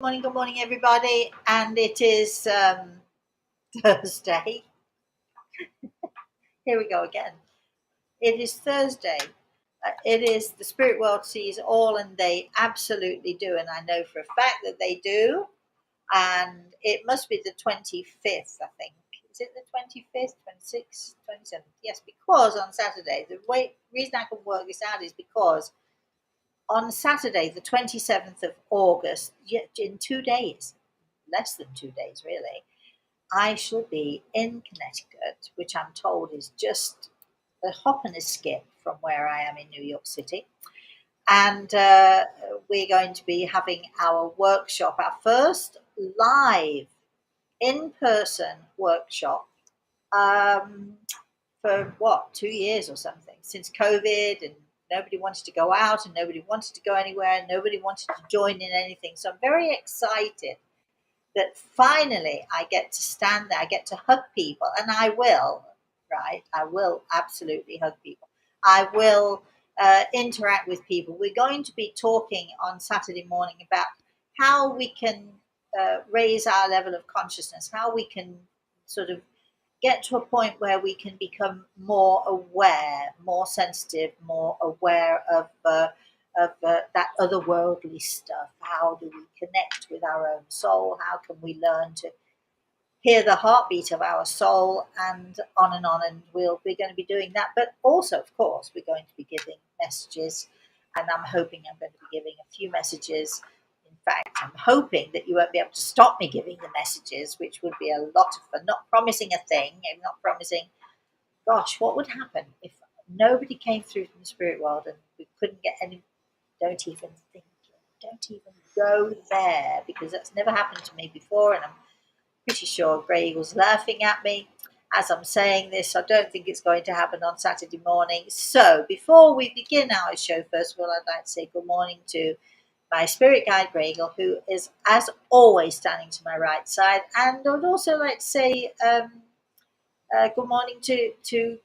Good morning, everybody. And it is Thursday. Here we go again. It is Thursday. It is the spirit world sees all, and they absolutely do. And I know for a fact that they do. And it must be the 25th, I think. Is it the 25th, 26th, 27th? Yes, because on Saturday, reason I can work this out is because on Saturday, the 27th of August, in 2 days, less than 2 days, really, I shall be in Connecticut, which I'm told is just a hop and a skip from where I am in New York City. And we're going to be having our workshop, our first live in-person workshop for 2 years or something, since COVID, and nobody wanted to go out and nobody wanted to go anywhere and nobody wanted to join in anything. So I'm very excited that finally I get to stand there, I get to hug people, and I will, right? I will absolutely hug people. I will interact with people. We're going to be talking on Saturday morning about how we can raise our level of consciousness, how we can sort of get to a point where we can become more aware, more sensitive, more aware of that otherworldly stuff. How do we connect with our own soul? How can we learn to hear the heartbeat of our soul? And on and on. And we're going to be doing that. But also, of course, we're going to be giving messages. And I'm hoping I'm going to be giving a few messages. In fact, I'm hoping that you won't be able to stop me giving the messages, which would be a lot of fun. Not promising a thing. I'm not promising. Gosh, what would happen if nobody came through from the spirit world and we couldn't get any? Don't even think it. Don't even go there, because that's never happened to me before, and I'm pretty sure Grey Eagle's laughing at me as I'm saying this. I don't think it's going to happen on Saturday morning. So before we begin our show, first of all, I'd like to say good morning to my spirit guide, Grey Eagle, who is, as always, standing to my right side. And I would also like to say good morning to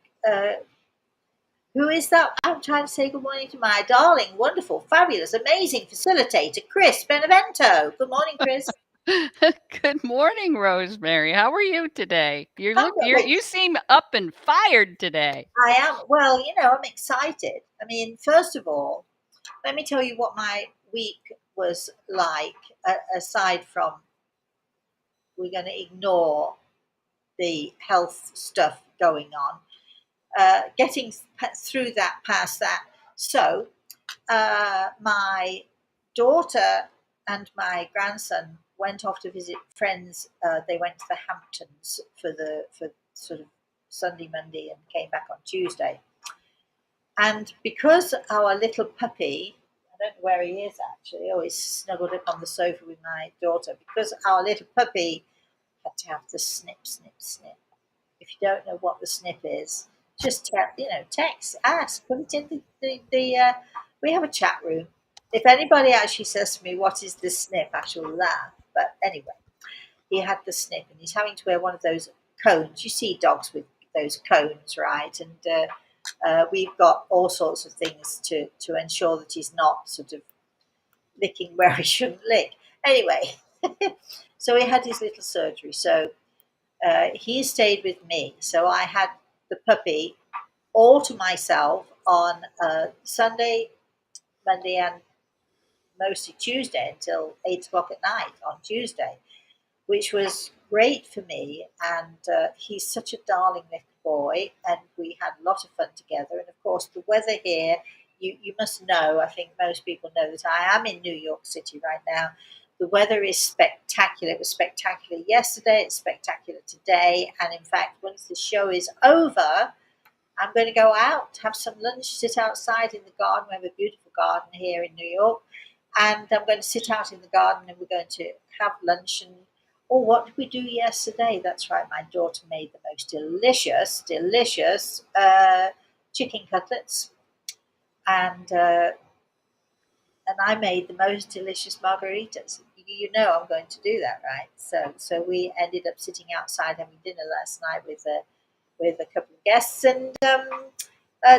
who is that? I'm trying to say good morning to my darling, wonderful, fabulous, amazing facilitator, Chris Benevento. Good morning, Chris. Good morning, Rosemary. How are you today? Wait, You seem up and fired today. I am. Well, I'm excited. I mean, first of all, let me tell you what my week was like, aside from we're going to ignore the health stuff going on, getting through that, past that. So, my daughter and my grandson went off to visit friends. They went to the Hamptons for sort of Sunday, Monday, and came back on Tuesday. And because our little puppy, I don't know where he is actually, he's snuggled up on the sofa with my daughter, because our little puppy had to have the snip, snip, snip. If you don't know what the snip is, just text, ask, put it in the we have a chat room. If anybody actually says to me, what is the snip, I shall laugh. But anyway, he had the snip, and he's having to wear one of those cones. You see dogs with those cones, right? And we've got all sorts of things to ensure that he's not sort of licking where he shouldn't lick. Anyway, so he had his little surgery. So he stayed with me. So I had the puppy all to myself on Sunday, Monday, and mostly Tuesday until 8 o'clock at night on Tuesday, which was great for me. And he's such a darling little boy, and we had a lot of fun together. And of course, the weather here, you must know, I think most people know that I am in New York City right now. The weather is spectacular. It was spectacular yesterday, it's spectacular today. And in fact, once the show is over, I'm going to go out, have some lunch, sit outside in the garden. We have a beautiful garden here in New York. And I'm going to sit out in the garden, and we're going to have lunch. And what did we do yesterday? That's right, my daughter made the most delicious chicken cutlets. And I made the most delicious margaritas. You know I'm going to do that, right? So we ended up sitting outside having dinner last night with a couple of guests, and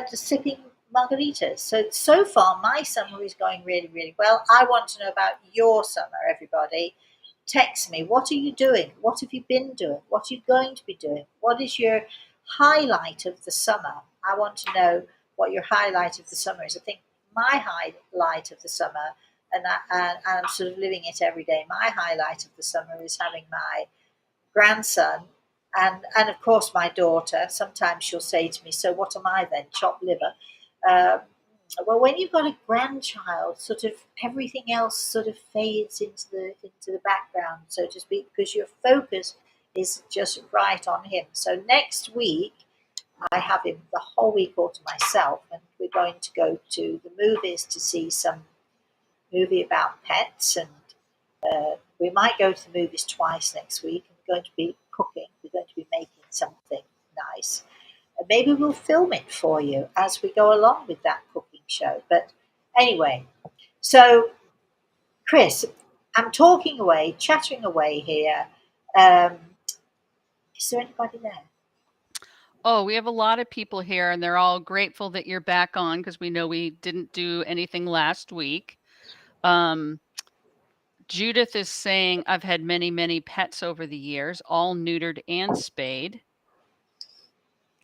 just sipping margaritas. So far, my summer is going really, really well. I want to know about your summer, everybody. Text me. What are you doing? What have you been doing? What are you going to be doing? What is your highlight of the summer? I want to know what your highlight of the summer is. I think my highlight of the summer, and I'm sort of living it every day, my highlight of the summer is having my grandson and of course my daughter. Sometimes she'll say to me, so what am I then, chopped liver? um, well, when you've got a grandchild, sort of everything else sort of fades into the background, so to speak, because your focus is just right on him. So next week I have him the whole week all to myself, and we're going to go to the movies to see some movie about pets, and we might go to the movies twice next week. And we're going to be cooking. We're going to be making something nice. And maybe we'll film it for you as we go along with that cooking show. But anyway, so Chris, I'm talking away, chattering away here. Um, is there anybody there? Oh, we have a lot of people here, and they're all grateful that you're back on because we know we didn't do anything last week. Judith is saying, I've had many, many pets over the years, all neutered and spayed.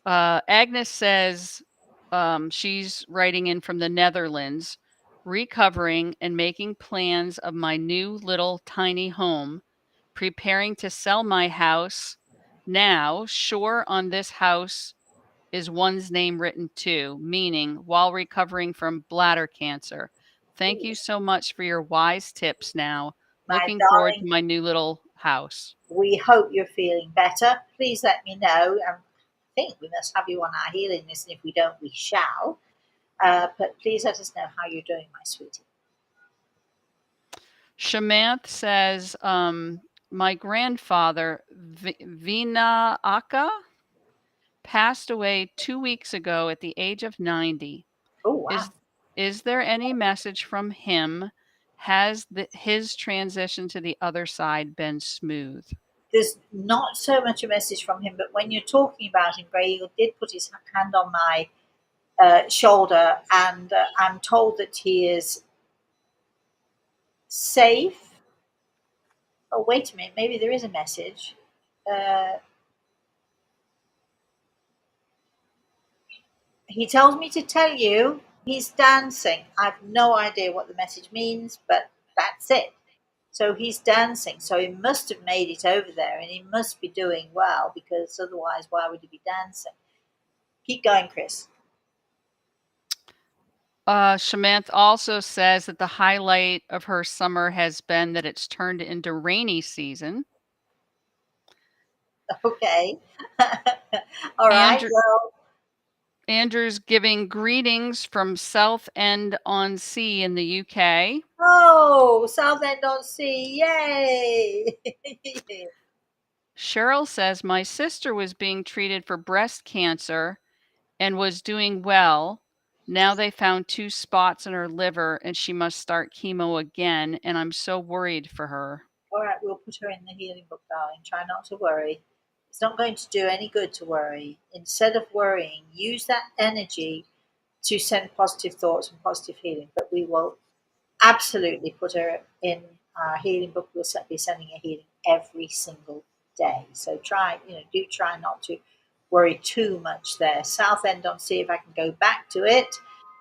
Agnes says she's writing in from the Netherlands, recovering and making plans of my new little tiny home, preparing to sell my house now, sure on this house is one's name written too, meaning while recovering from bladder cancer. Thank you so much for your wise tips now. My Looking forward to darling, my new little house. we hope you're feeling better. Please let me know. I think we must have you on our healing list, and if we don't, we shall. But please let us know how you're doing, my sweetie. Shamanth says, my grandfather, Vina Aka, passed away 2 weeks ago at the age of 90. Oh, wow. Is there any message from him? Has his transition to the other side been smooth? There's not so much a message from him, but when you're talking about him, Grey Eagle did put his hand on my shoulder, and I'm told that he is safe. Oh, wait a minute, maybe there is a message. Uh, he tells me to tell you he's dancing. I've no idea what the message means, but that's it. So he's dancing. So he must have made it over there, and he must be doing well, because otherwise, why would he be dancing? Keep going, Chris. Shamanth also says that the highlight of her summer has been that it's turned into rainy season. Okay. All right. Andrew, Well, Andrew's giving greetings from Southend-on-Sea in the UK. oh, Southend-on-Sea. Yay. Cheryl says, my sister was being treated for breast cancer and was doing well. Now they found 2 spots in her liver and she must start chemo again. And I'm so worried for her. All right, we'll put her in the healing book, darling. Try not to worry. It's not going to do any good to worry. Instead of worrying, use that energy to send positive thoughts and positive healing. But we will absolutely put her in our healing book. We'll be sending her healing every single day. So try, do try not to worry too much there. Southend-on-Sea, if I can go back to it.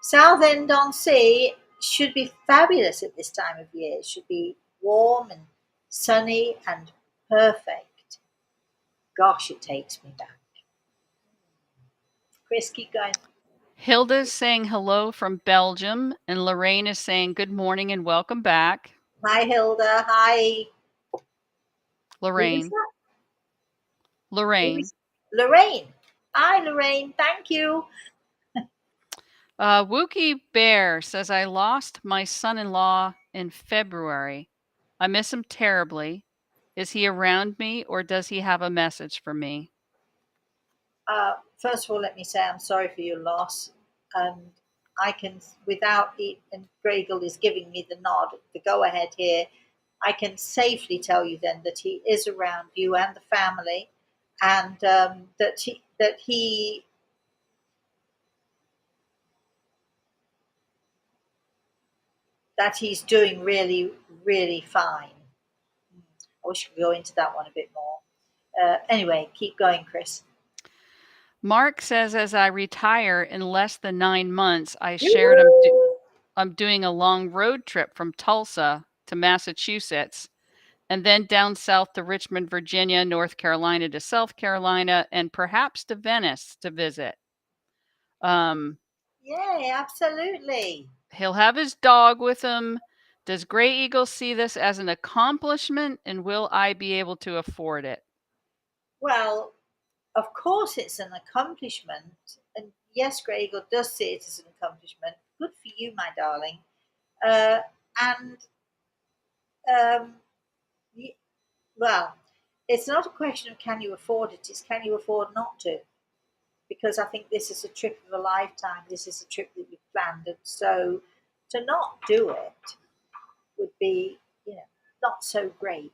Southend-on-Sea should be fabulous at this time of year. It should be warm and sunny and perfect. Gosh, it takes me back. Chris, keep going. Hilda's saying hello from Belgium, and Lorraine is saying good morning and welcome back. Hi, Hilda. Hi. Who was Lorraine. that? Who Lorraine. was Lorraine? Hi, Lorraine. Thank you. Wookie Bear says, I lost my son-in-law in February. I miss him terribly. Is he around me or does he have a message for me? First of all, let me say I'm sorry for your loss, and I can, without and Gregel is giving me the nod, the go ahead here. I can safely tell you then that he is around you and the family, and that he that he's doing really, really fine. I wish we could go into that one a bit more. Anyway, keep going, Chris. Mark says, as I retire in less than 9 months, I shared I'm doing a long road trip from Tulsa to Massachusetts and then down south to Richmond, Virginia, North Carolina to South Carolina, and perhaps to Venice to visit. Yay, absolutely. He'll have his dog with him. Does Gray Eagle see this as an accomplishment, and will I be able to afford it? Well, of course, it's an accomplishment. And yes, Grey Eagle does see it as an accomplishment. Good for you, my darling. Uh, and, um, well, it's not a question of can you afford it, it's can you afford not to. Because I think this is a trip of a lifetime. This is a trip that you've planned. And so to not do it would be, not so great.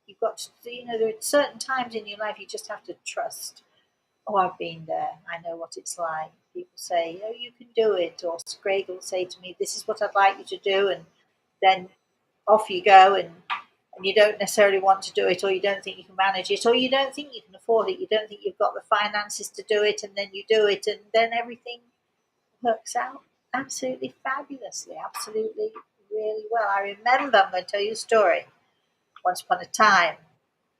You've got to, there are certain times in your life you just have to trust. Oh, I've been there. I know what it's like. People say, oh, you can do it. Or Craig will say to me, this is what I'd like you to do. And then off you go. And you don't necessarily want to do it, or you don't think you can manage it, or you don't think you can afford it. You don't think you've got the finances to do it. And then you do it. And then everything works out absolutely fabulously. Absolutely really well. I remember, I'm going to tell you a story. Once upon a time,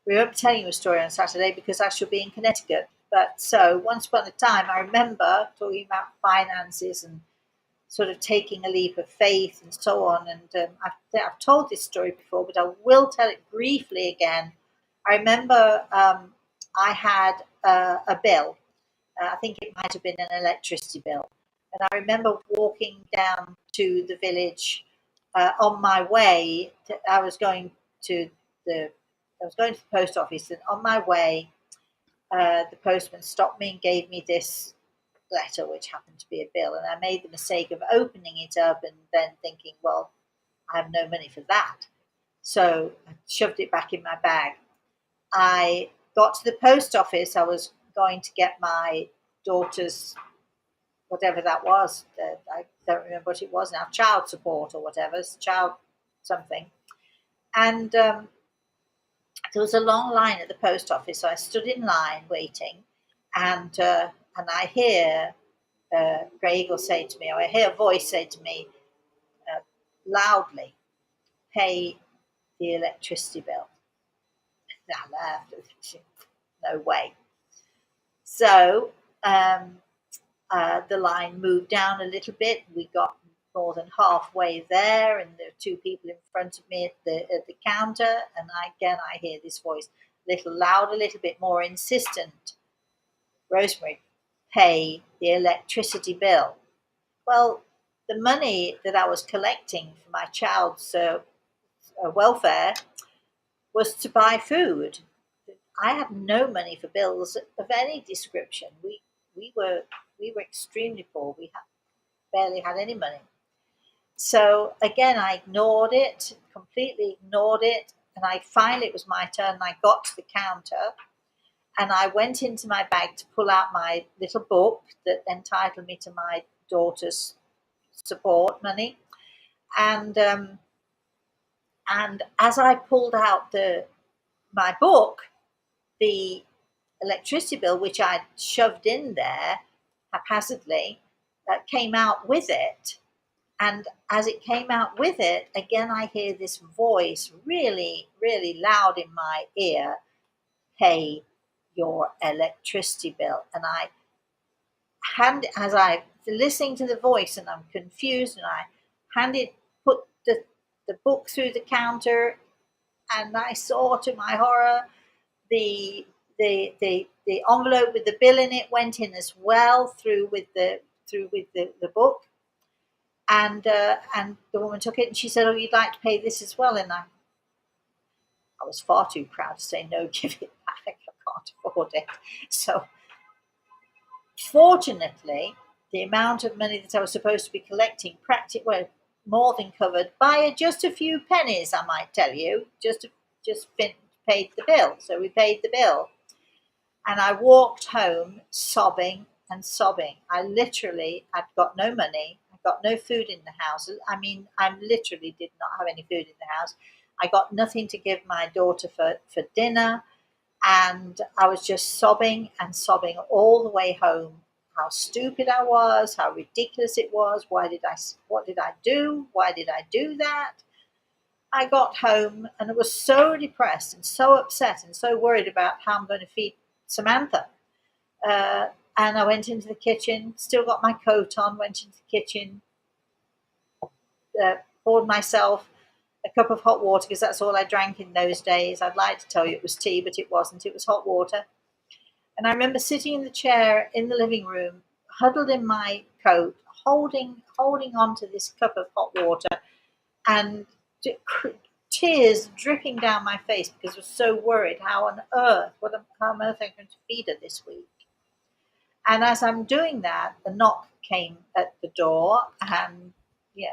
we won't be telling you a story on Saturday because I shall be in Connecticut. But so once upon a time, I remember talking about finances and sort of taking a leap of faith and so on. And I've told this story before, but I will tell it briefly again. I remember I had a bill. I think it might have been an electricity bill. And I remember walking down to the village on my way. I was going to the post office, and on my way, the postman stopped me and gave me this letter, which happened to be a bill. And I made the mistake of opening it up and then thinking, well, I have no money for that. So I shoved it back in my bag. I got to the post office. I was going to get my daughter's, whatever that was. I don't remember what it was now, child support or whatever, child something. And there was a long line at the post office. So I stood in line waiting, and I hear Grey Eagle say to me, or I hear a voice say to me loudly, pay the electricity bill. And I laughed. No way. So the line moved down a little bit. We got more than halfway there, and there were two people in front of me at the counter. And I hear this voice, a little louder, a little bit more insistent. Rosemary, pay the electricity bill. Well, the money that I was collecting for my child's welfare was to buy food. I had no money for bills of any description. We were extremely poor. We barely had any money. So again, I ignored it, completely ignored it, and I finally, it was my turn. And I got to the counter, and I went into my bag to pull out my little book that entitled me to my daughter's support money, and as I pulled out my book, the electricity bill, which I'd shoved in there haphazardly, came out with it. And as it came out with it, again, I hear this voice really, really loud in my ear, pay your electricity bill. And as I listening to the voice, and I'm confused, and I put the book through the counter, and I saw, to my horror, the envelope with the bill in it went in as well through with the book, and the woman took it and she said, "Oh, you'd like to pay this as well?" And I was far too proud to say no, give it back. I can't afford it. So fortunately, the amount of money that I was supposed to be collecting practically more than covered by just a few pennies. I might tell you, just paid the bill. So we paid the bill. And I walked home sobbing and sobbing. I'd got no money. I got no food in the house. I mean, I literally did not have any food in the house. I got nothing to give my daughter for dinner. And I was just sobbing and sobbing all the way home. How stupid I was, how ridiculous it was. What did I do? Why did I do that? I got home and I was so depressed and so upset and so worried about how I'm going to feed Samantha. Uh, and I went into the kitchen, still got my coat on, went into the kitchen, poured myself a cup of hot water because that's all I drank in those days. I'd like to tell you it was tea, but it wasn't. It was hot water. And I remember sitting in the chair in the living room, huddled in my coat, holding on to this cup of hot water, and tears dripping down my face because I was so worried. How on earth, how on earth am I going to feed her this week? And as I'm doing that, the knock came at the door, and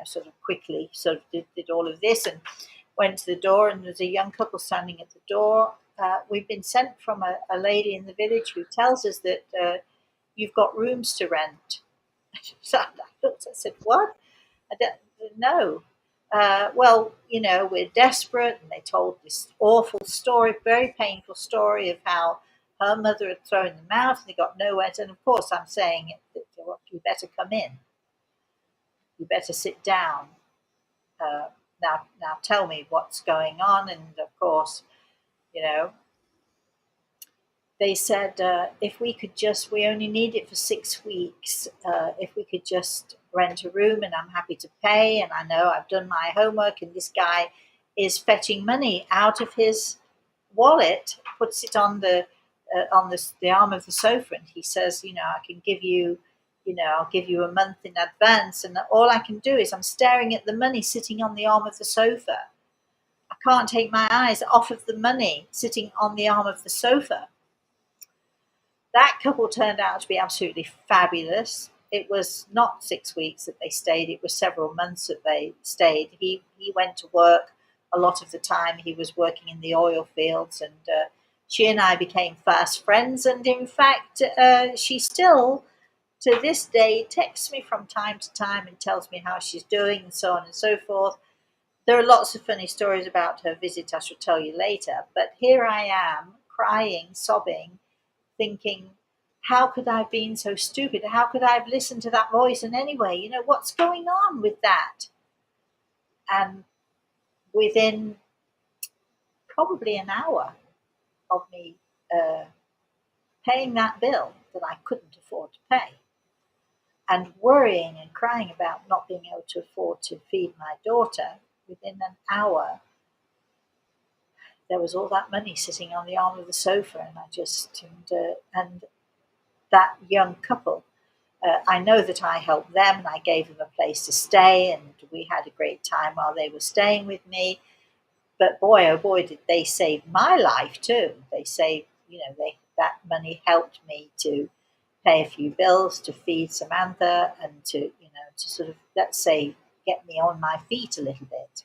sort of quickly sort of did all of this and went to the door, and there's a young couple standing at the door. We've been sent from a lady in the village who tells us that you've got rooms to rent. So I looked, I said, what? I don't know. Well, we're desperate. And they told this awful story, very painful story of how her mother had thrown them out and they got nowhere to. And of course, I'm saying that you better come in. You better sit down. Now tell me what's going on. And of course, they said if we only need it for 6 weeks, if we could just rent a room and I'm happy to pay. And I know I've done my homework and this guy is fetching money out of his wallet, puts it on the arm of the sofa, and he says, I can give you, I'll give you a month in advance. And all I can do is I'm staring at the money sitting on the arm of the sofa. I can't take my eyes off of the money sitting on the arm of the sofa. That couple turned out to be absolutely fabulous. It was not 6 weeks that they stayed, it was several months that they stayed. He went to work a lot of the time. He was working in the oil fields, and she and I became fast friends. And in fact, she still, to this day, texts me from time to time and tells me how she's doing and so on and so forth. There are lots of funny stories about her visit I shall tell you later. But here I am, crying, sobbing, thinking, how could I have been so stupid? How could I have listened to that voice? And anyway, what's going on with that? And within probably an hour of me paying that bill that I couldn't afford to pay, and worrying and crying about not being able to afford to feed my daughter, within an hour, there was all that money sitting on the arm of the sofa, and I just, and that young couple, I know that I helped them and I gave them a place to stay, and we had a great time while they were staying with me. But boy, oh boy, did they save my life too. They saved, that money helped me to pay a few bills, to feed Samantha, and to sort of, let's say, get me on my feet a little bit.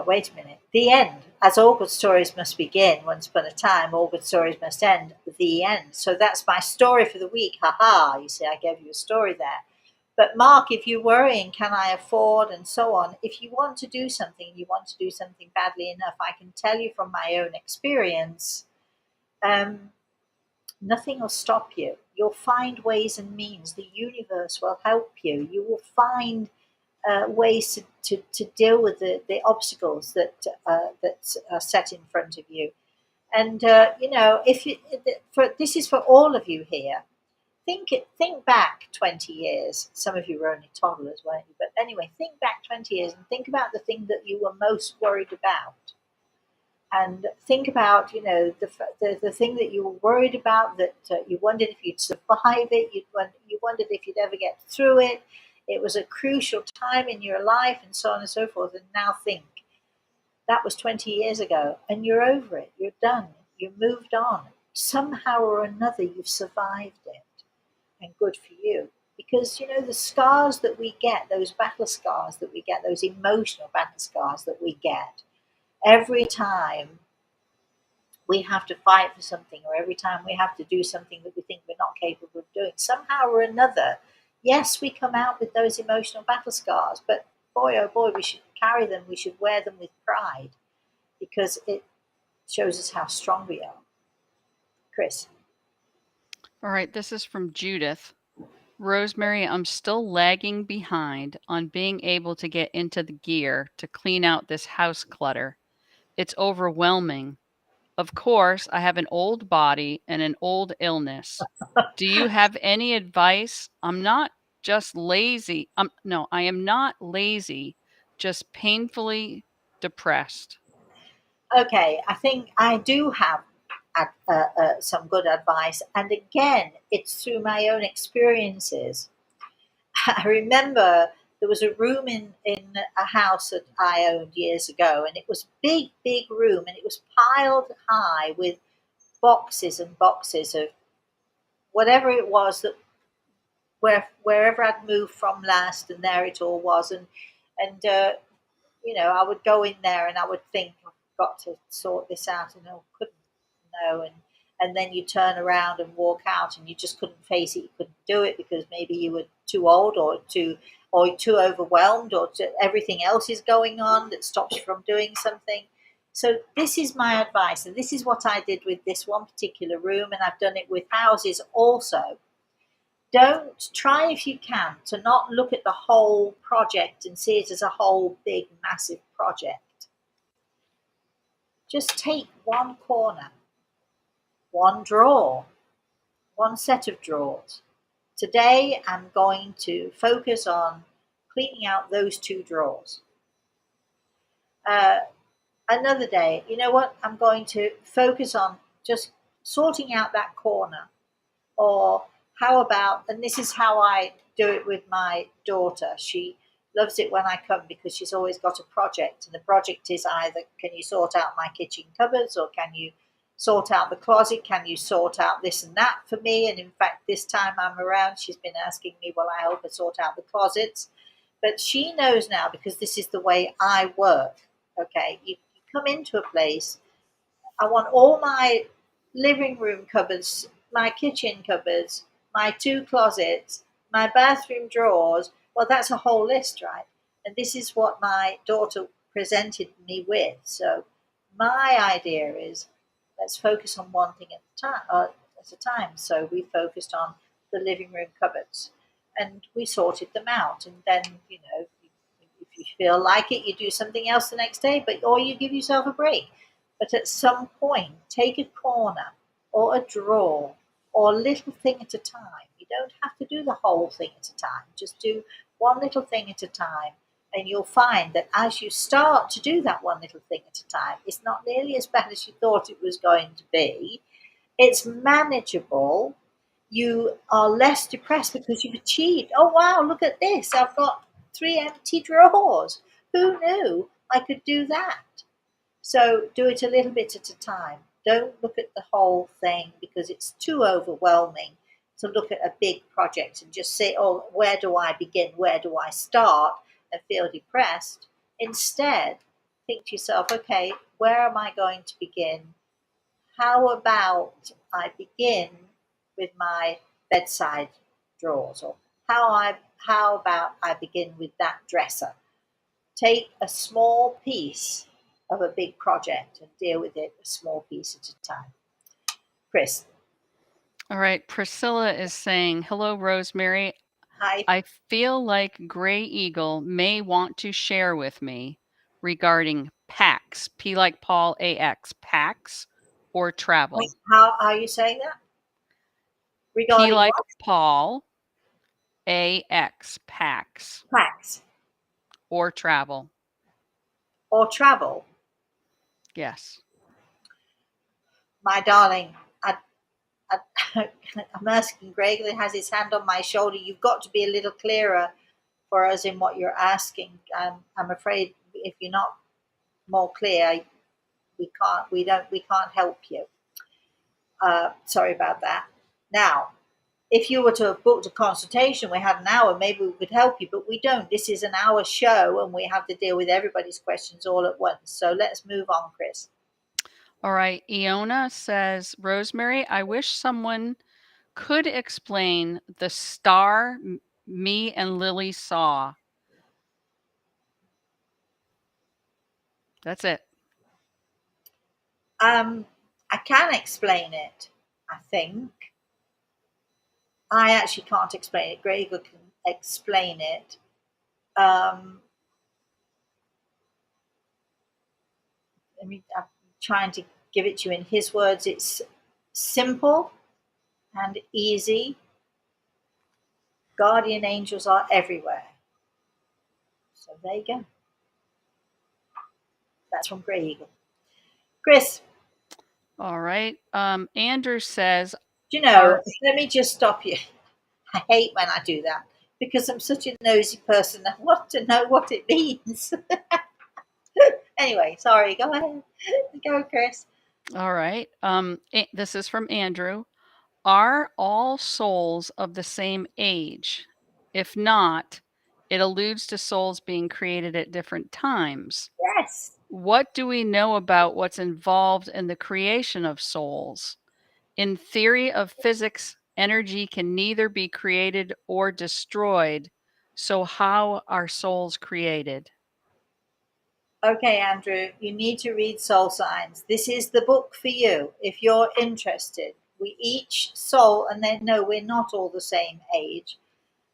Wait a minute. The end. As all good stories must begin, once upon a time, all good stories must end. The end. So that's my story for the week. Ha ha. You see, I gave you a story there. But Mark, if you're worrying, can I afford, and so on, if you want to do something, you want to do something badly enough, I can tell you from my own experience, nothing will stop you. You'll find ways and means. The universe will help you. You will find ways to deal with the obstacles that are set in front of you. And if you, this is for all of you here. Think back 20 years. Some of you were only toddlers, weren't you? But anyway, think back 20 years and think about the thing that you were most worried about. And think about, the thing that you were worried about, that you wondered if you'd survive it. You wondered if you'd ever get through it. It was a crucial time in your life, and so on and so forth. And now think, that was 20 years ago, and you're over it. You're done. You moved on. Somehow or another, you've survived it. And good for you. Because, the scars that we get, those battle scars that we get, those emotional battle scars that we get, every time we have to fight for something, or every time we have to do something that we think we're not capable of doing, somehow or another, Yes, we come out with those emotional battle scars, but boy, oh boy, we should carry them. We should wear them with pride because it shows us how strong we are. Chris. All right, this is from Judith. Rosemary, I'm still lagging behind on being able to get into the gear to clean out this house clutter. It's overwhelming. Of course, I have an old body and an old illness. Do you have any advice? I'm not just lazy. No, I am not lazy, just painfully depressed. Okay, I think I do have some good advice, and again, it's through my own experiences. I remember there was a room in a house that I owned years ago, and it was big, big room, and it was piled high with boxes and boxes of whatever it was that wherever I'd moved from last, and there it all was, and I would go in there and I would think I've got to sort this out, and I couldn't, and then you turn around and walk out, and you just couldn't face it. You couldn't do it because maybe you were too old or too overwhelmed, or everything else is going on that stops you from doing something. So this is my advice, and this is what I did with this one particular room, and I've done it with houses also. Don't try, if you can, to not look at the whole project and see it as a whole big massive project. Just take one corner, one drawer, one set of drawers. Today I'm going to focus on cleaning out those two drawers. uh, Another day, you know what, I'm going to focus on just sorting out that corner. Or how about, and this is how I do it with my daughter. She loves it when I come because she's always got a project. And the project is either, can you sort out my kitchen cupboards, or can you sort out the closet? Can you sort out this and that for me? And in fact, this time I'm around, she's been asking me, will I help her sort out the closets? But she knows now, because this is the way I work. Okay, you come into a place, I want all my living room cupboards, my kitchen cupboards, my two closets, my bathroom drawers. Well, that's a whole list, right? And this is what my daughter presented me with. So my idea is, let's focus on one thing at a time. So we focused on the living room cupboards, and we sorted them out. And then, if you feel like it, you do something else the next day, or you give yourself a break. But at some point, take a corner or a drawer or a little thing at a time. You don't have to do the whole thing at a time. Just do one little thing at a time. And you'll find that as you start to do that one little thing at a time, it's not nearly as bad as you thought it was going to be. It's manageable. You are less depressed because you've achieved. Oh, wow, look at this. I've got 3 empty drawers. Who knew I could do that? So do it a little bit at a time. Don't look at the whole thing because it's too overwhelming to look at a big project and just say, oh, where do I begin? Where do I start? And feel depressed. Instead, think to yourself, okay, where am I going to begin? How about I begin with my bedside drawers? Or how about I begin with that dresser? Take a small piece of a big project and deal with it a small piece at a time. Chris. All right, Priscilla is saying, hello, Rosemary. Hi. I feel like Gray Eagle may want to share with me regarding PAX, P like Paul, AX, PAX, or Wait, travel. how are you saying that? P Regarding like what? Paul, AX, PAX, Facts or travel. or travel? Yes. My darling, I, I'm asking Greg that has his hand on my shoulder. You've got to be a little clearer for us in what you're asking. I'm afraid if you're not more clear, we can't help you. Sorry about that. Now, if you were to have booked a consultation, we had an hour, maybe we could help you, but we don't. This is an hour show and we have to deal with everybody's questions all at once. So let's move on, Chris. All right. Iona says, Rosemary, I wish someone could explain the star me and Lily saw. That's it. I can explain it, I think. I actually can't explain it. Gregor can explain it. Um, I'm trying to give it to you in his words. It's simple and easy. Guardian angels are everywhere. So there you go. That's from Grey Eagle. Chris, All right. Andrew says, do you know, let me just stop you. I hate when I do that because I'm such a nosy person. I want to know what it means. Anyway, sorry. Go ahead. Go, Chris. all right. This is from Andrew. Are all souls of the same age? If not, it alludes to souls being created at different times. Yes. What do we know about what's involved in the creation of souls? In theory of physics, energy can neither be created or destroyed. So, how are souls created? Okay, Andrew, you need to read Soul Signs. This is the book for you if you're interested. We each soul, and then no, we're not all the same age.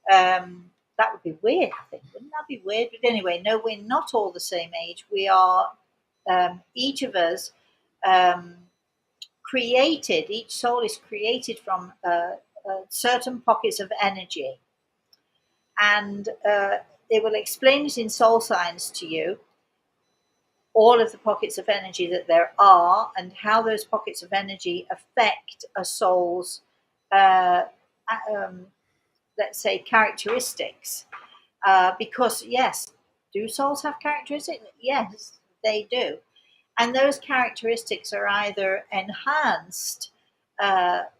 That would be weird, I think. Wouldn't that be weird? But anyway, no, we're not all the same age. We are, each of us, um, created, each soul is created from certain pockets of energy. And it will explain it in Soul Signs to you, all of the pockets of energy that there are and how those pockets of energy affect a soul's, uh, um, let's say, characteristics. Because, yes, do souls have characteristics? Yes, they do. And those characteristics are either enhanced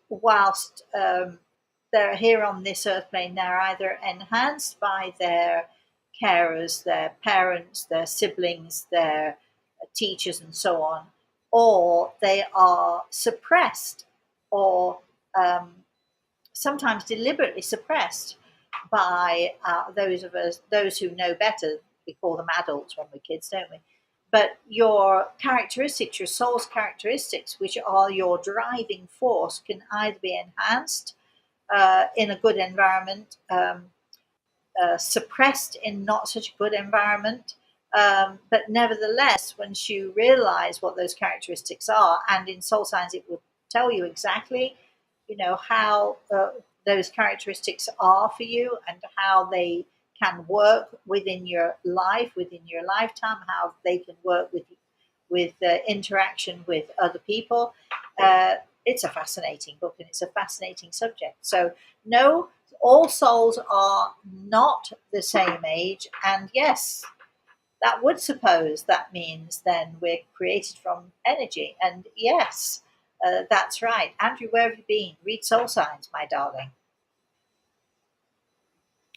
whilst they're here on this earth plane, they're either enhanced by their carers, their parents, their siblings, their teachers, and so on, or they are suppressed or um, sometimes deliberately suppressed by those of us, those who know better. We call them adults when we're kids, don't we? But your characteristics, your soul's characteristics, which are your driving force, can either be enhanced in a good environment, suppressed in not such a good environment. But nevertheless, once you realize what those characteristics are, and in soul science, it will tell you exactly, how those characteristics are for you and how they can work within your life, within your lifetime, how they can work with interaction with other people. It's a fascinating book and it's a fascinating subject. So, no, all souls are not the same age. And yes, that would suppose that means then we're created from energy. And yes, that's right. Andrew, where have you been? Read Soul Signs, my darling.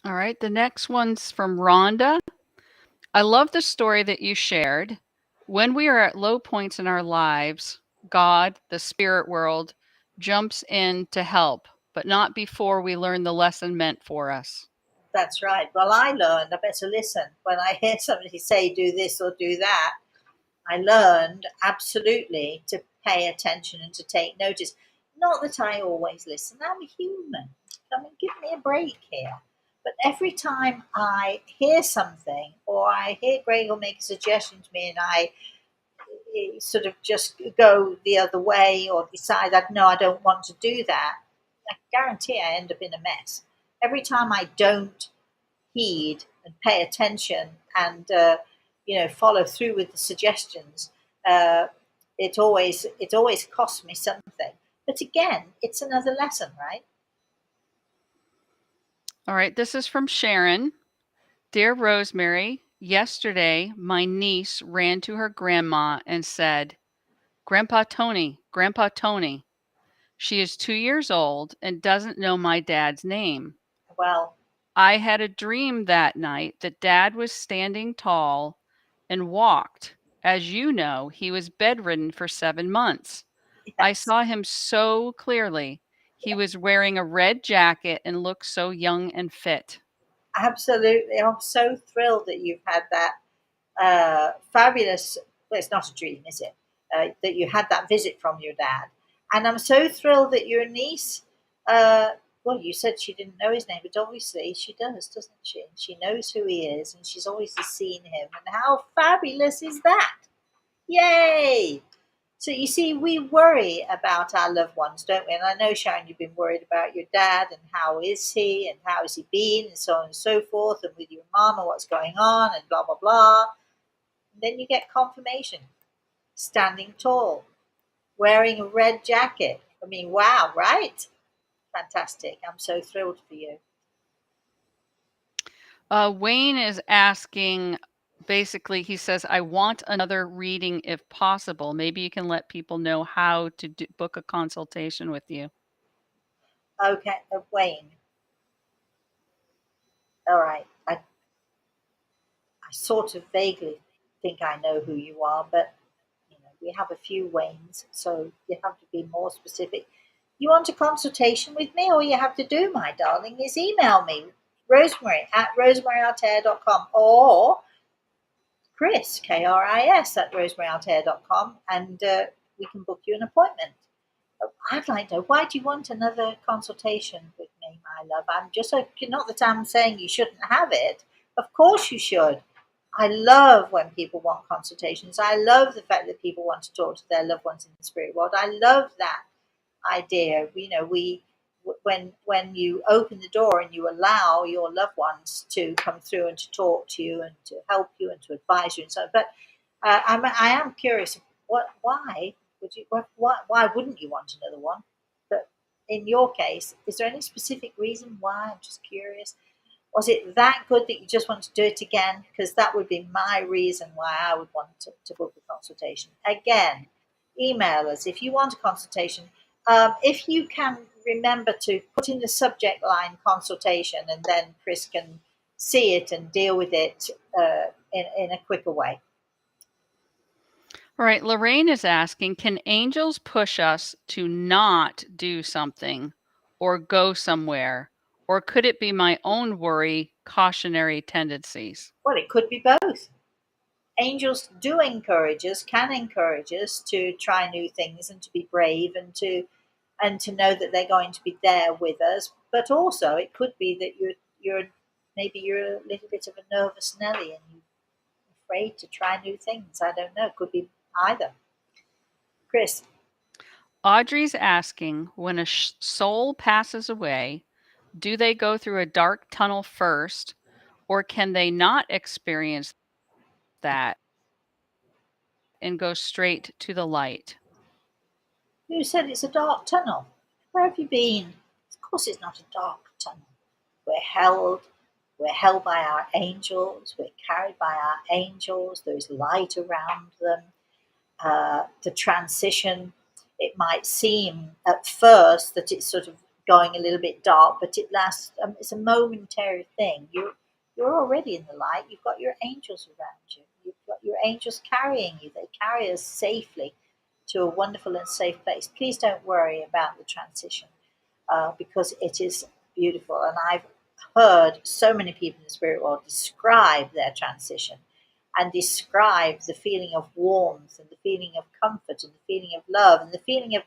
All right. The next one's from Rhonda. I love the story that you shared. When we are at low points in our lives, God, the spirit world, jumps in to help, but not before we learn the lesson meant for us. That's right. Well, I learned I better listen. When I hear somebody say, do this or do that, I learned absolutely to pay attention and to take notice. Not that I always listen, I'm a human. Come and give me a break here. But every time I hear something or I hear Gregor make a suggestion to me and I sort of just go the other way or decide that no, I don't want to do that, I guarantee I end up in a mess. Every time I don't heed and pay attention and follow through with the suggestions, it always costs me something. But again, it's another lesson, right? All right. This is from Sharon. Dear Rosemary, yesterday my niece ran to her grandma and said, Grandpa Tony. She is 2 years old and doesn't know my dad's name. Well, I had a dream that night that dad was standing tall and walked. As you know, he was bedridden for 7 months. I yes, saw him so clearly. He was wearing a red jacket and looked so young and fit. Absolutely. I'm so thrilled that you've had that fabulous, well, it's not a dream, is it? That you had that visit from your dad. And I'm so thrilled that your niece, uh, well, you said she didn't know his name, but obviously she does, doesn't she? She knows who he is and she's obviously seen him. And how fabulous is that? Yay! So you see, we worry about our loved ones, don't we? And I know, Sharon, you've been worried about your dad and how is he and how has he been and so on and so forth, and with your mum and what's going on and blah blah blah. And then you get confirmation, standing tall, wearing a red jacket. I mean, wow, right? Fantastic! I'm so thrilled for you. Wayne is asking, basically, he says, I want another reading if possible. Maybe you can let people know how to book a consultation with you. Okay, Wayne. All right. I sort of vaguely think I know who you are, but we have a few Waynes, so you have to be more specific. You want a consultation with me? All you have to do, my darling, is email me, Rosemary at rosemaryaltea.com, or Chris, Kris, at rosemaryaltea.com, and we can book you an appointment. I'd like to know, why do you want another consultation with me, my love? I'm just not that I'm saying you shouldn't have it. Of course you should. I love when people want consultations. I love the fact that people want to talk to their loved ones in the spirit world. I love that idea. We when you open the door and you allow your loved ones to come through and to talk to you and to help you and to advise you and so on. But I am curious. Why would you? Why wouldn't you want another one? But in your case, is there any specific reason why? I'm just curious. Was it that good that you just want to do it again? Because that would be my reason why I would want to book a consultation. Again, email us if you want a consultation. If you can remember to put in the subject line consultation, and then Chris can see it and deal with it in a quicker way. All right. Lorraine is asking, can angels push us to not do something or go somewhere? Or could it be my own worry, cautionary tendencies? Well, it could be both. Angels do encourage us, can encourage us to try new things and to be brave and to know that they're going to be there with us. But also, it could be that you're a little bit of a nervous Nelly and you're afraid to try new things. I don't know. It could be either. Chris, Audrey's asking, when a soul passes away, do they go through a dark tunnel first, or can they not experience that and go straight to the light? who said it's a dark tunnel? Where have you been? Of course, it's not a dark tunnel. We're held. We're held by our angels. We're carried by our angels. There's light around them. The transition, it might seem at first that it's sort of going a little bit dark, but it lasts. It's a momentary thing. You're already in the light. You've got your angels around you. You've got your angels carrying you. They carry us safely to a wonderful and safe place. Please don't worry about the transition because it is beautiful. And I've heard so many people in the spirit world describe their transition and describe the feeling of warmth and the feeling of comfort and the feeling of love and the feeling of.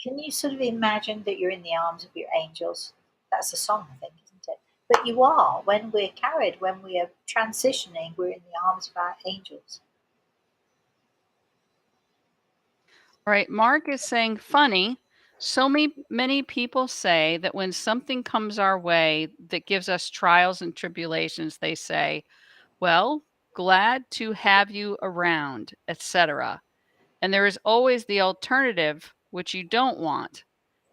Can you sort of imagine that you're in the arms of your angels? That's a song, I think, isn't it? But you are. When we're carried, when we are transitioning, we're in the arms of our angels. All right. Mark is saying, funny. So many people say that when something comes our way that gives us trials and tribulations, they say, well, glad to have you around, etc. And there is always the alternative, which you don't want.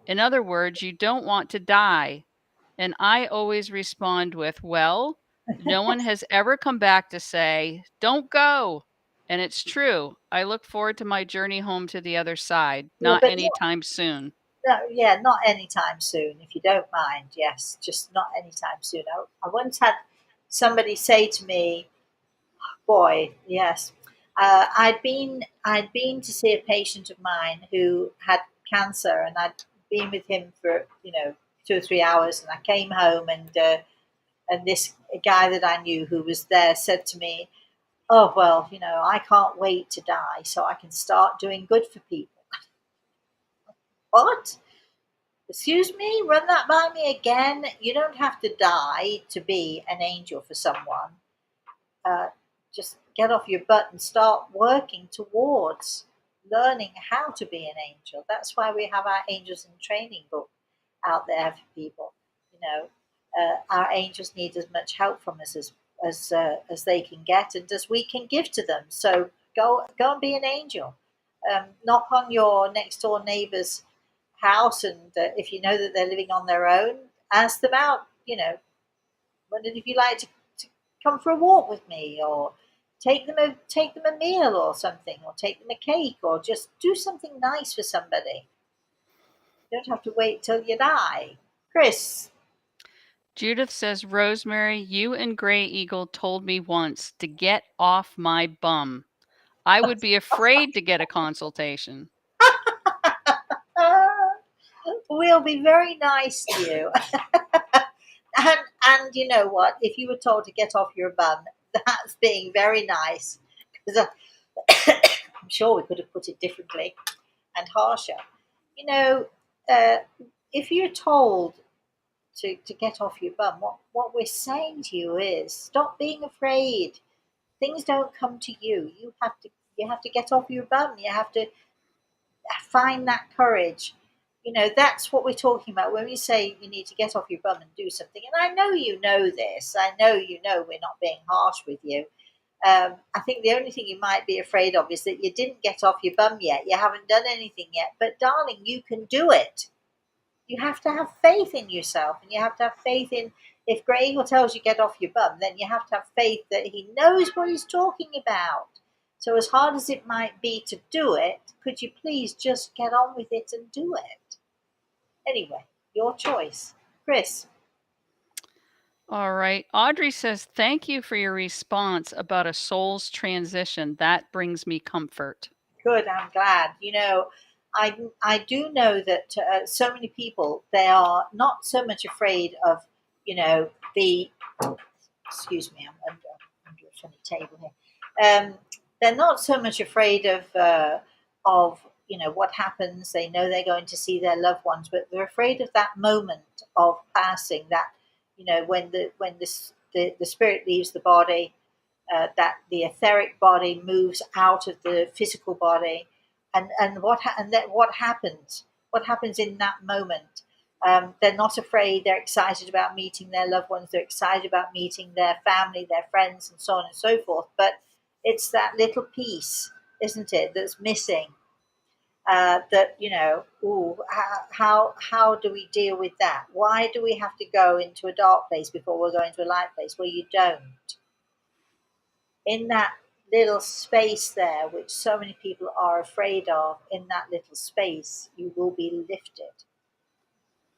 In other words, you don't want to die. And I always respond with, well, no one has ever come back to say, don't go. And it's true. I look forward to my journey home to the other side, Yeah, not but anytime soon. yeah, not anytime soon, if you don't mind. Yes, just not anytime soon. I once had somebody say to me, boy, yes. I'd been to see a patient of mine who had cancer, and I'd been with him for 2 or 3 hours, and I came home, and this guy that I knew who was there said to me, "Oh well, I can't wait to die so I can start doing good for people." What? Excuse me? Run that by me again. You don't have to die to be an angel for someone. uh, just get off your butt and start working towards learning how to be an angel. That's why we have our angels in training book out there for people. Our angels need as much help from us as they can get and as we can give to them. So go and be an angel. Knock on your next door neighbor's house, and if you know that they're living on their own, ask them out. Wondered if you like to come for a walk with me, or take them a meal or something, or take them a cake, or just do something nice for somebody. You don't have to wait till you die. Chris. Judith says, Rosemary, you and Gray Eagle told me once to get off my bum. I would be afraid to get a consultation. We'll be very nice to you. And you know what? If you were told to get off your bum, that's being very nice. Because I'm sure we could have put it differently and harsher. You know, uh, if you're told to get off your bum, what we're saying to you is stop being afraid. Things don't come to you. You have to get off your bum. You have to find that courage. That's what we're talking about when we say you need to get off your bum and do something. And I know you know this. I know we're not being harsh with you. I think the only thing you might be afraid of is that you didn't get off your bum yet. You haven't done anything yet. But darling, you can do it. You have to have faith in yourself, and you have to have faith in, if Grey Eagle tells you get off your bum, then you have to have faith that he knows what he's talking about. So as hard as it might be to do it, could you please just get on with it and do it? Anyway, your choice. Chris. All right. Audrey says, thank you for your response about a soul's transition. That brings me comfort. Good, I'm glad. I do know that so many people, they are not so much afraid of, the, excuse me, I'm under a funny table here. They're not so much afraid of what happens. They know they're going to see their loved ones, but they're afraid of that moment of passing. That when the spirit leaves the body, that the etheric body moves out of the physical body, and what happens? What happens in that moment? They're not afraid. They're excited about meeting their loved ones. They're excited about meeting their family, their friends, and so on and so forth. But it's that little piece, isn't it, that's missing? That ooh, how do we deal with that? Why do we have to go into a dark place before we're going to a light place? Well, you don't. In that little space there, which so many people are afraid of, in that little space, you will be lifted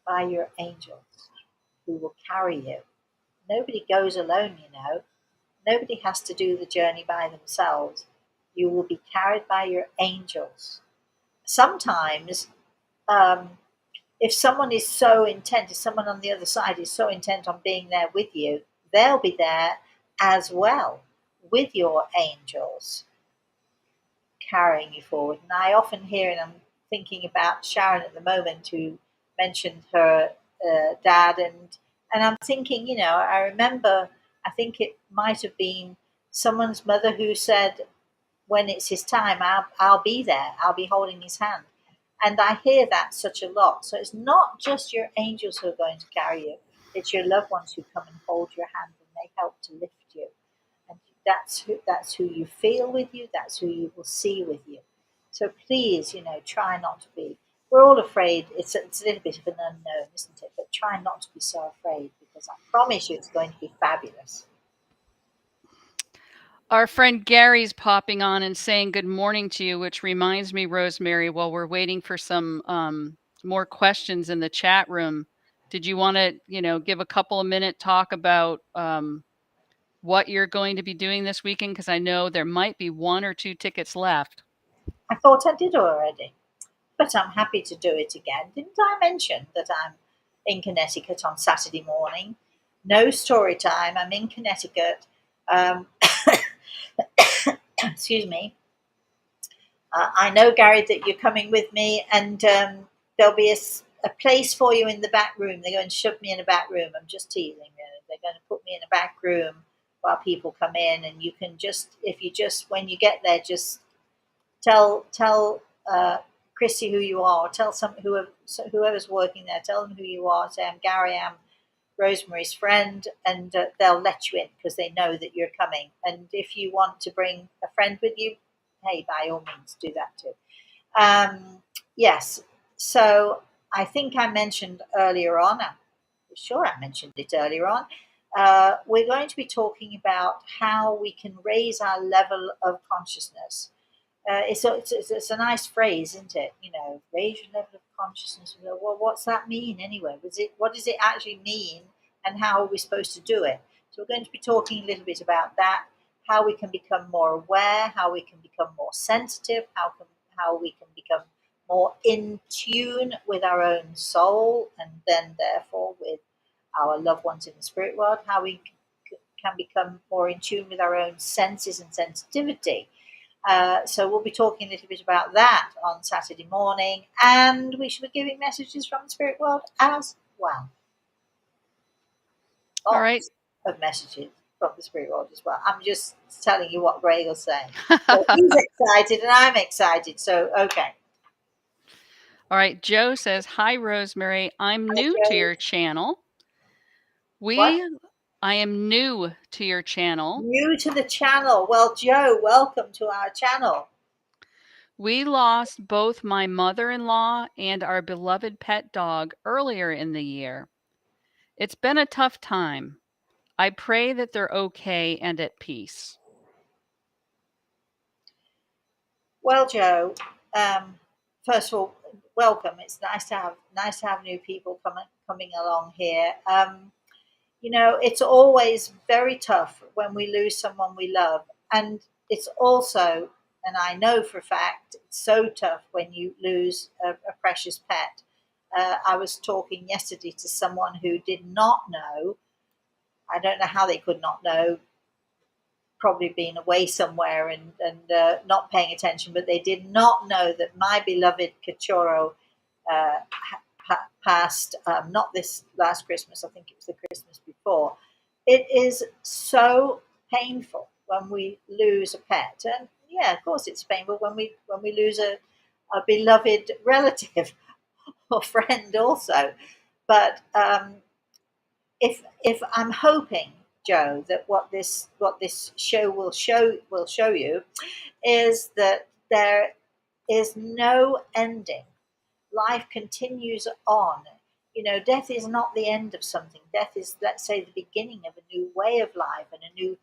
by your angels who will carry you. Nobody goes alone. Nobody has to do the journey by themselves. You will be carried by your angels. Sometimes, um, if someone is so intent, if someone on the other side is so intent on being there with you, they'll be there as well with your angels carrying you forward. And I often hear, and I'm thinking about Sharon at the moment, who mentioned her dad, and I'm thinking, I remember, I think it might have been someone's mother who said, when it's his time, I'll be there, I'll be holding his hand. And I hear that such a lot. So it's not just your angels who are going to carry you, it's your loved ones who come and hold your hand, and they help to lift you. And that's who you feel with you, that's who you will see with you. So please, try not to be. We're all afraid. It's a little bit of an unknown, isn't it? But try not to be so afraid, because I promise you it's going to be fabulous. Our friend Gary's popping on and saying good morning to you, which reminds me, Rosemary, while we're waiting for some more questions in the chat room, did you want to, give a couple of minute talk about what you're going to be doing this weekend? Because I know there might be one or two tickets left. I thought I did already. but I'm happy to do it again. Didn't I mention that I'm in Connecticut on Saturday morning? No story time. I'm in Connecticut. Um, excuse me. I know, Gary, that you're coming with me, and there'll be a place for you in the back room. They're going to shove me in a back room. I'm just teasing, really. They're going to put me in a back room while people come in, and you can just, if you just, when you get there, just tell Chrissy who you are. Tell whoever's working there. Tell them who you are. Say, I'm Gary. I'm Rosemary's friend, and they'll let you in because they know that you're coming. And if you want to bring a friend with you, hey, by all means, do that too. Yes. So I think I mentioned earlier on. I'm sure I mentioned it earlier on. We're going to be talking about how we can raise our level of consciousness. It's a nice phrase, isn't it? You know, raise your level of consciousness. Well, what's that mean anyway? What does it actually mean, and how are we supposed to do it? So we're going to be talking a little bit about that, how we can become more aware, how we can become more sensitive, how we can become more in tune with our own soul, and then therefore with our loved ones in the spirit world, how we can become more in tune with our own senses and sensitivity. So we'll be talking a little bit about that on Saturday morning, and we should be giving messages from the spirit world as well. All right. Lots of messages from the spirit world as well. I'm just telling you what Greg will say. So he's excited and I'm excited. So okay. All right. Joe says, "Hi, Rosemary. I'm Hi, new to Joe. your channel. What? I am new to your channel. New to the channel. Well, Joe, welcome to our channel. We lost both my mother-in-law and our beloved pet dog earlier in the year. It's been a tough time. I pray that they're okay and at peace." Well, Joe, first of all, welcome. It's nice to have new people coming along here. You know, it's always very tough when we lose someone we love, and it's also, and I know for a fact, it's so tough when you lose a precious pet. I was talking yesterday to someone who did not know. I don't know how they could not know, probably been away somewhere and not paying attention, but they did not know that my beloved Cachorro passed, not this last Christmas, I think it was the Christmas before. It is so painful when we lose a pet. And yeah, of course it's painful when we lose a beloved relative or friend also. But if I'm hoping, Joe, that what this show will show you is that there is no ending. Life continues on. You know, death is not the end of something. Death is, let's say, the beginning of a new way of life and a new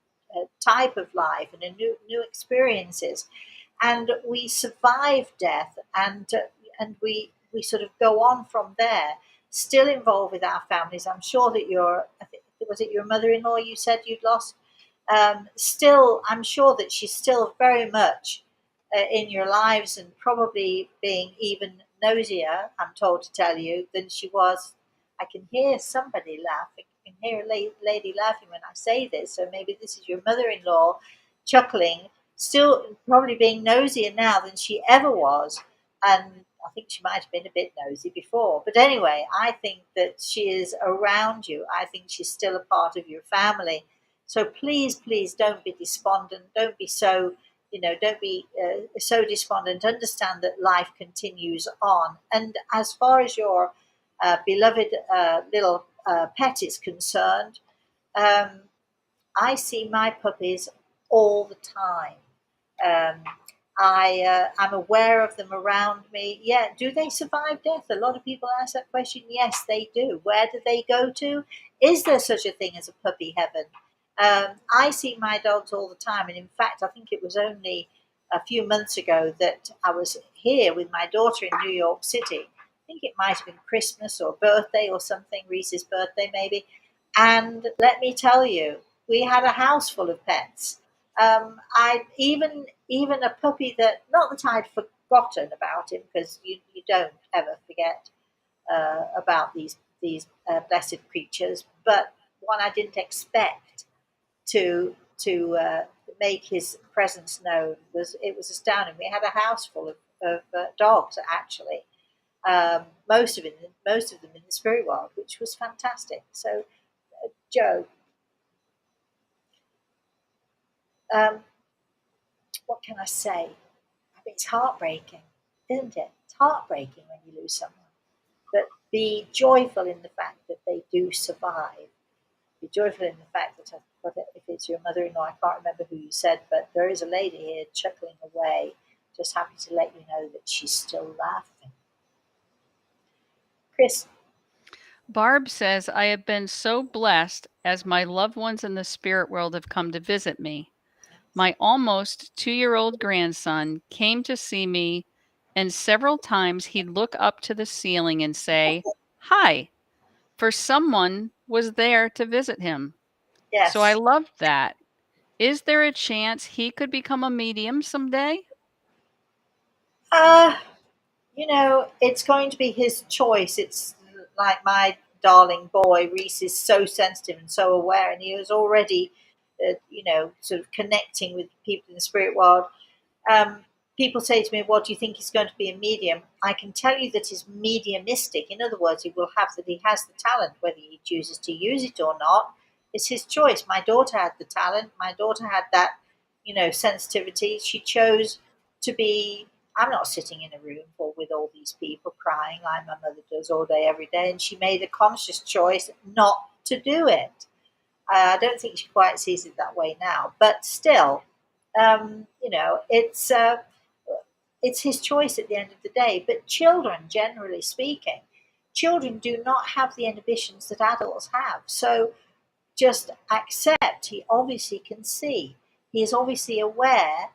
type of life and a new experiences. And we survive death, and we sort of go on from there, still involved with our families. I'm sure that I think, was it your mother-in-law you said you'd lost? Still, I'm sure that she's still very much in your lives, and probably being even nosier, I'm told to tell you, than she was. I can hear somebody laughing. I can hear a lady laughing when I say this. So maybe this is your mother-in-law chuckling, still probably being nosier now than she ever was. And I think she might have been a bit nosy before. But anyway, I think that she is around you. I think she's still a part of your family. So please, please don't be despondent. Don't be so, don't be so despondent. Understand that life continues on. And as far as your beloved little pet is concerned, um, I see my puppies all the time. Um, I'm aware of them around me. Yeah, do they survive death? A lot of people ask that question. Yes, they do. Where do they go to? Is there such a thing as a puppy heaven? I see my dogs all the time, and in fact, I think it was only a few months ago that I was here with my daughter in New York City. I think it might have been Christmas or birthday or something, Reese's birthday maybe. And let me tell you, we had a house full of pets. I even a puppy that, not that I'd forgotten about him, because you don't ever forget about these blessed creatures. But one I didn't expect to make his presence known was astounding. We had a house full of dogs, actually, most of them in the spirit world, which was fantastic. So, Joe, um, what can I say? I mean, it's heartbreaking, isn't it? It's heartbreaking when you lose someone. But be joyful in the fact that they do survive. Be joyful in the fact that, if it's your mother-in-law, I can't remember who you said, but there is a lady here chuckling away, just happy to let you know that she's still laughing. Chris. Barb says, I have been so blessed as my loved ones in the spirit world have come to visit me. My almost 2-year-old grandson came to see me, and several times he'd look up to the ceiling and say, Hi, for someone was there to visit him. So I Yes. loved that. Is there a chance he could become a medium someday? Uh, it's going to be his choice. It's like my darling boy, Reese is so sensitive and so aware, and he was already, sort of connecting with people in the spirit world. um, People say to me, "What do you think he's going to be a medium?" I can tell you that he's mediumistic. In other words, he has the talent. Whether he chooses to use it or not, it's his choice. My daughter had the talent. My daughter had that, sensitivity. She chose to be. I'm not sitting in a room full with all these people crying like my mother does all day, every day, and she made a conscious choice not to do it. I don't think she quite sees it that way now, but still, um, you know, it's uh, it's his choice at the end of the day. But children, generally speaking, children do not have the inhibitions that adults have. So just accept. He obviously can see. He is obviously aware.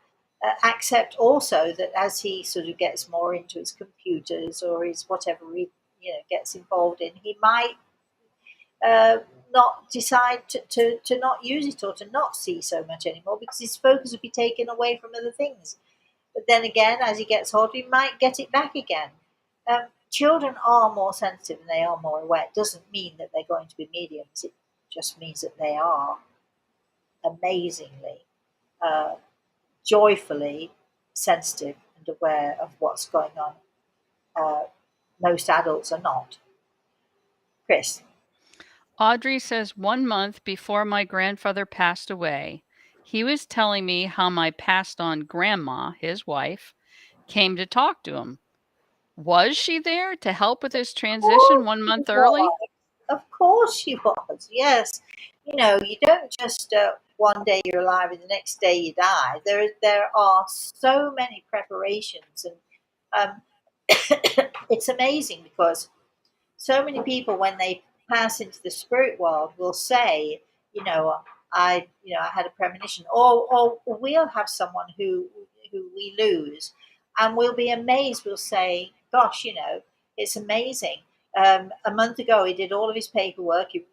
Accept also that as he sort of gets more into his computers or his whatever he gets involved in, he might uh, not decide to not use it or to not see so much anymore, because his focus will be taken away from other things. But then again, as he gets older, he might get it back again. Children are more sensitive and they are more aware. It doesn't mean that they're going to be mediums. It just means that they are amazingly, uh, joyfully sensitive and aware of what's going on. Uh, Most adults are not. Chris. Audrey says 1 month before my grandfather passed away, he was telling me how my passed on grandma, his wife, came to talk to him. Was she there to help with his transition Course 1 month she early? was. Of course she was. Yes. You don't just one day you're alive and the next day you die. There are so many preparations, and um, it's amazing because so many people, when they pass into the spirit world, will say, you know, I had a premonition, or we'll have someone who we lose, and we'll be amazed. We'll say, "Gosh, it's amazing." A month ago, he did all of his paperwork. He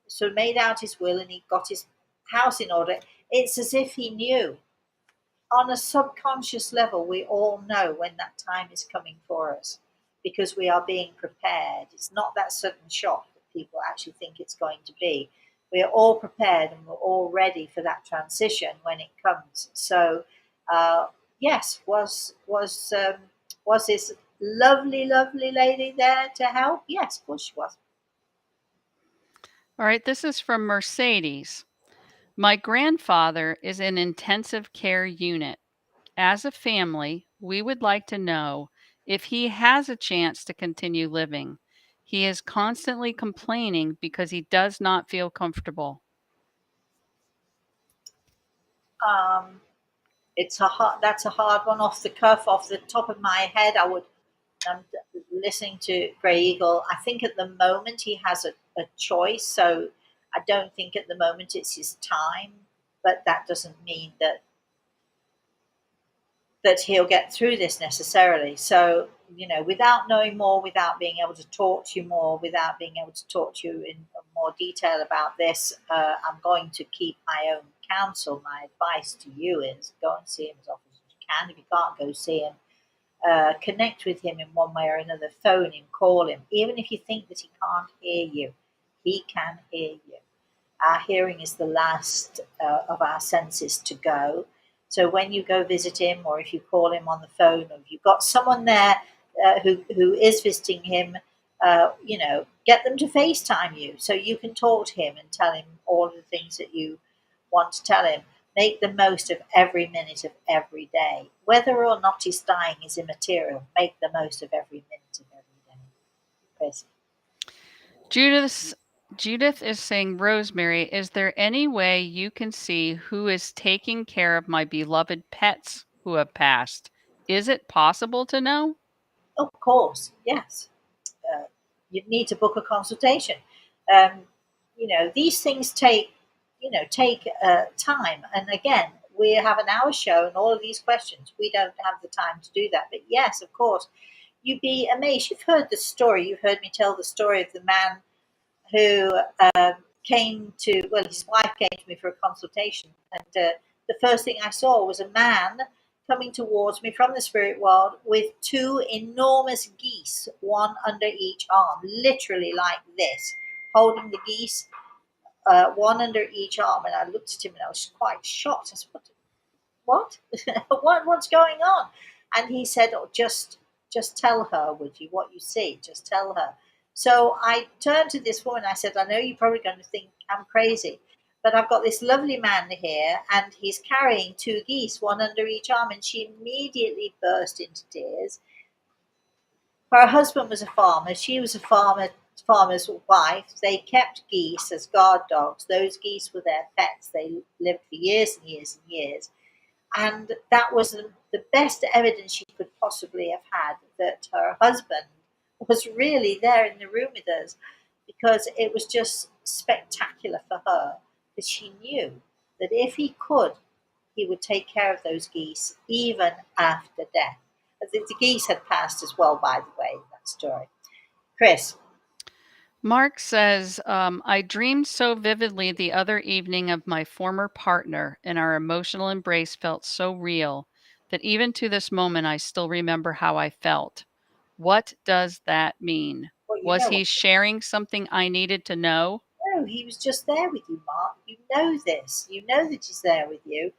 sort of made out his will, and he got his house in order. It's as if he knew. On a subconscious level, we all know when that time is coming for us, because we are being prepared. It's not that sudden shock that people actually think it's going to be. We are all prepared and we're all ready for that transition when it comes. So, yes, was this lovely, lovely lady there to help? Yes, of course she was. All right, this is from Mercedes. My grandfather is in intensive care unit. As a family, we would like to know if he has a chance to continue living. He is constantly complaining because he does not feel comfortable. Um, that's a hard one off the cuff, off the top of my head. I'm listening to Grey Eagle. I think at the moment he has a choice, so I don't think at the moment it's his time. But that doesn't mean that he'll get through this necessarily. So, without knowing more, without being able to talk to you more, without being able to talk to you in more detail about this, I'm going to keep my own counsel. My advice to you is go and see him as often as you can. If you can't go see him, connect with him in one way or another, phone him, call him, even if you think that he can't hear you, he can hear you. Our hearing is the last of our senses to go. So when you go visit him, or if you call him on the phone, or if you've got someone there who is visiting him, get them to FaceTime you so you can talk to him and tell him all of the things that you want to tell him. Make the most of every minute of every day. Whether or not he's dying is immaterial. Make the most of every minute of every day. Chris. Judith is saying, Rosemary, is there any way you can see who is taking care of my beloved pets who have passed? Is it possible to know? Of course, yes. You'd need to book a consultation. Um, these things take time. And again, we have an hour show and all of these questions. We don't have the time to do that. But yes, of course, you'd be amazed. You've heard the story. You've heard me tell the story of the man who his wife came to me for a consultation. And the first thing I saw was a man coming towards me from the spirit world with two enormous geese, one under each arm, literally like this, holding the geese, one under each arm. And I looked at him and I was quite shocked. I said, what? What's going on? And he said, oh, just tell her, would you, what you see? Just tell her. So I turned to this woman. I said, I know you're probably going to think I'm crazy, but I've got this lovely man here and he's carrying two geese, one under each arm. And she immediately burst into tears. Her husband was a farmer. She was a farmer's wife. They kept geese as guard dogs. Those geese were their pets. They lived for years and years and years. And that was the best evidence she could possibly have had that her husband was really there in the room with us, because it was just spectacular for her, because she knew that if he could, he would take care of those geese even after death. The geese had passed as well, by the way, that story. Chris. Mark says, I dreamed so vividly the other evening of my former partner, and our emotional embrace felt so real that even to this moment I still remember how I felt. What does that mean? Well, you Was know he what? sharing something I needed to know? No, he was just there with you, Mark. You know this. You know that he's there with you.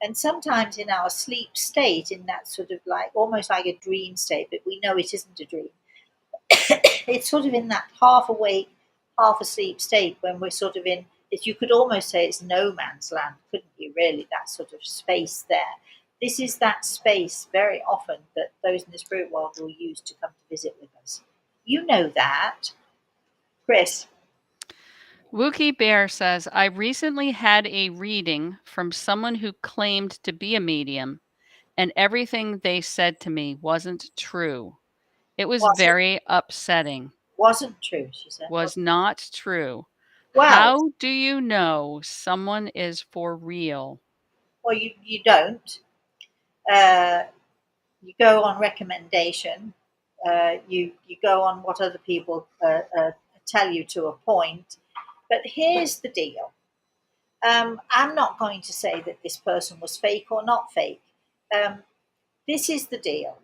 And sometimes in our sleep state, in that sort of like almost like a dream state, but we know it isn't a dream, it's sort of in that half awake, half asleep state when we're sort of in, if you could almost say it's no man's land, couldn't you, really? That sort of space there. This is that space very often that those in the spirit world will use to come to visit with us. You know that. Chris. Wookie Bear says, I recently had a reading from someone who claimed to be a medium, and everything they said to me wasn't true. It was Wasn't very upsetting. wasn't true, she said. Was not true. Well, How do you know someone is for real? well, you don't. Uh, you go on recommendation. You go on what other people tell you to a point. But here's the deal. I'm not going to say that this person was fake or not fake. Um, this is the deal.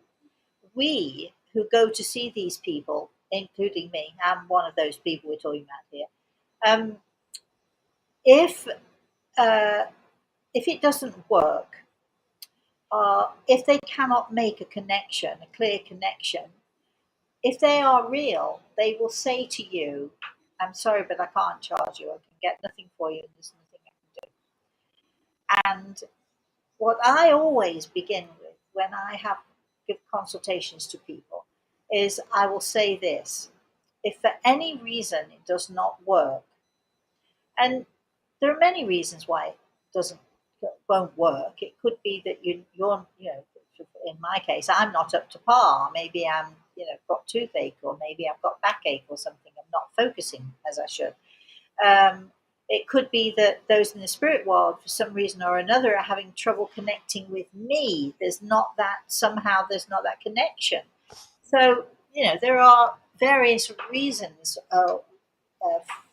We who go to see these people, including me, I'm one of those people we're talking about here. Um, if uh, if it doesn't work, if they cannot make a connection, a clear connection, if they are real, they will say to you, "I'm sorry, but I can't charge you. I can get nothing for you, and there's nothing I can do." And what I always begin with when I have give consultations to people is I will say this: if for any reason it does not work, and there are many reasons why it doesn't won't work. It could be that you're in my case I'm not up to par. Maybe I'm got toothache, or maybe I've got backache or something. I'm not focusing as I should. It could be that those in the spirit world, for some reason or another, are having trouble connecting with me. There's not that connection. So there are various reasons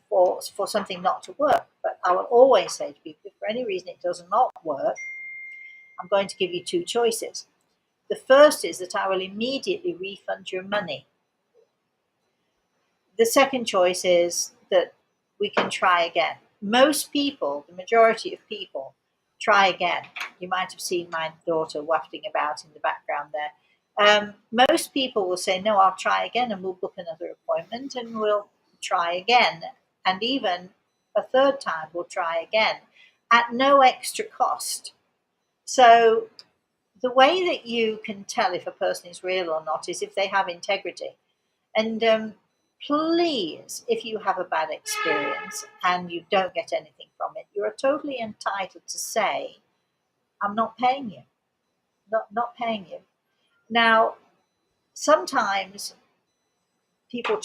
for something not to work. But I will always say to people, if for any reason it does not work, I'm going to give you two choices. The first is that I will immediately refund your money. The second choice is that we can try again. Most people, the majority of people, try again. You might have seen my daughter wafting about in the background there. Most people will say, no, I'll try again, and we'll book another appointment and we'll try again. And even a third time, we'll try again at no extra cost. So the way that you can tell if a person is real or not is if they have integrity. And please, if you have a bad experience and you don't get anything from it, you are totally entitled to say, I'm not paying you. Not paying you. Now, sometimes people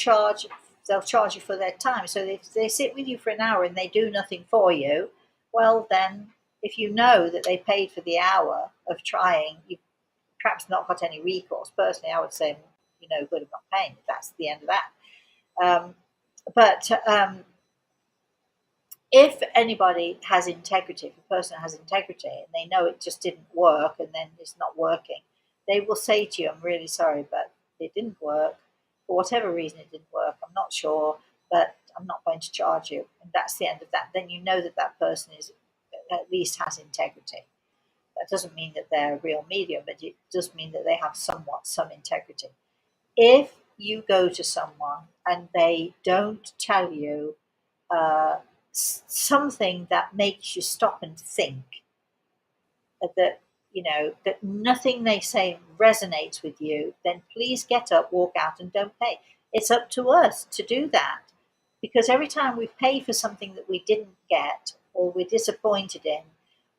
they'll charge you for their time. So if they sit with you for an hour and they do nothing for you, well, then if you know that they paid for the hour of trying, you've perhaps not got any recourse. Personally, I would say, good, I'm not paying. That's the end of that. But if anybody has integrity, if a person has integrity and they know it just didn't work and then it's not working, they will say to you, I'm really sorry, but it didn't work. For whatever reason, it didn't work. I'm not sure, but I'm not going to charge you. And that's the end of that. Then you know that that person is at least has integrity. That doesn't mean that they're a real medium, but it does mean that they have some integrity. If you go to someone and they don't tell you something that makes you stop and think, that nothing they say resonates with you, then please get up, walk out, and don't pay. It's up to us to do that, because every time we pay for something that we didn't get or we're disappointed in,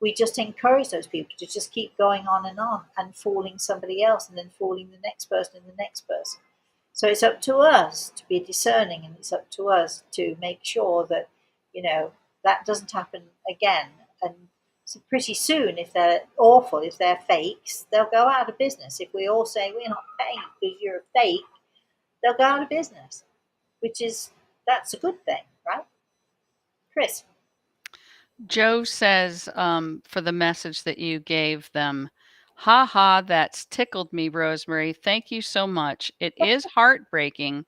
we just encourage those people to just keep going on and fooling somebody else and then fooling the next person and the next person. So it's up to us to be discerning, and it's up to us to make sure that, that doesn't happen again. And so pretty soon, if they're awful, if they're fakes, they'll go out of business. If we all say we're not paying because you're a fake, they'll go out of business, that's a good thing, right? Chris. Joe says, for the message that you gave them, ha ha, that's tickled me, Rosemary. Thank you so much. It is heartbreaking,